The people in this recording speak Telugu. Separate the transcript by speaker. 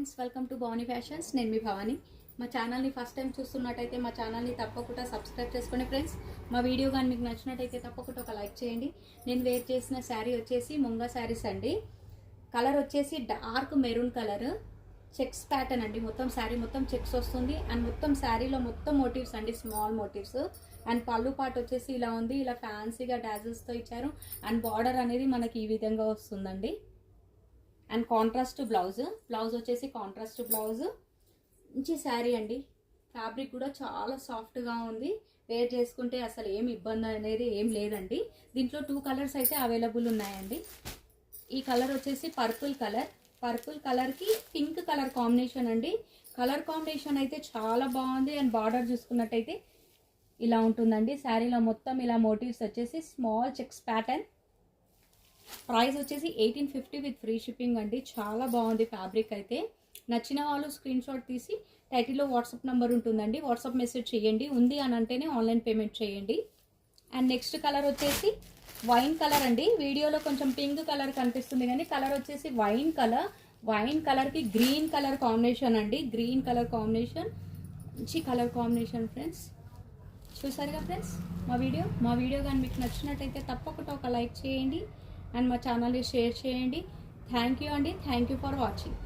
Speaker 1: Friends, welcome to Bhavani fashions. నేను మీ భవానీ. మా ఛానల్ని ఫస్ట్ టైం చూస్తున్నట్టయితే మా ఛానల్ని తప్పకుండా సబ్స్క్రైబ్ చేసుకోండి ఫ్రెండ్స్. మా వీడియో కానీ మీకు నచ్చినట్టయితే తప్పకుండా ఒక లైక్ చేయండి. నేను వేర్ చేసిన శారీ వచ్చేసి ముంగా శారీస్ అండి. కలర్ వచ్చేసి dark maroon colour, checks pattern అండి. మొత్తం శారీ మొత్తం చెక్స్ వస్తుంది అండ్ మొత్తం శారీలో మొత్తం మోటివ్స్ అండి, స్మాల్ మోటివ్స్. అండ్ పళ్ళు పార్ట్ వచ్చేసి ఇలా ఉంది, ఇలా ఫ్యాన్సీగా డాజల్స్తో ఇచ్చారు. అండ్ బార్డర్ అనేది మనకి ఈ విధంగా వస్తుందండి. అండ్ కాంట్రాస్ట్ బ్లౌజ్ వచ్చేసి కాంట్రాస్ట్ బ్లౌజ్. మంచి శారీ అండి. ఫ్యాబ్రిక్ కూడా చాలా సాఫ్ట్గా ఉంది. వేర్ చేసుకుంటే అసలు ఏం ఇబ్బంది అనేది ఏం లేదండి. దీంట్లో 2 కలర్స్ అయితే అవైలబుల్ ఉన్నాయండి. ఈ కలర్ వచ్చేసి పర్పుల్ కలర్కి పింక్ కలర్ కాంబినేషన్ అండి. కలర్ కాంబినేషన్ అయితే చాలా బాగుంది. అండ్ బార్డర్ చూసుకున్నట్టయితే ఇలా ఉంటుందండి. శారీలో మొత్తం ఇలా మోటివ్స్ వచ్చేసి స్మాల్ చెక్స్ ప్యాటర్న్. ప్రైస్ వచ్చేసి 1850 విత్ ఫ్రీ షిప్పింగ్ అండి. చాలా బాగుంది ఫ్యాబ్రిక్ అయితే. నచ్చిన వాళ్ళు స్క్రీన్ షాట్ తీసి టైటిల్లో వాట్సాప్ నెంబర్ ఉంటుందండి, వాట్సాప్ మెసేజ్ చేయండి. ఉంది అని అంటేనే ఆన్లైన్ పేమెంట్ చేయండి. అండ్ నెక్స్ట్ కలర్ వచ్చేసి వైన్ కలర్ అండి. వీడియోలో కొంచెం పింక్ కలర్ కనిపిస్తుంది కానీ కలర్ వచ్చేసి వైన్ కలర్కి గ్రీన్ కలర్ కాంబినేషన్ అండి. గ్రీన్ కలర్ కాంబినేషన్, మంచి కలర్ కాంబినేషన్ ఫ్రెండ్స్. చూసారుగా ఫ్రెండ్స్ మా వీడియో కానీ మీకు నచ్చినట్టయితే తప్పకుండా ఒక లైక్ చేయండి అండ్ మా ఛానల్ని షేర్ చేయండి. థ్యాంక్ యూ అండి. Thank you for watching.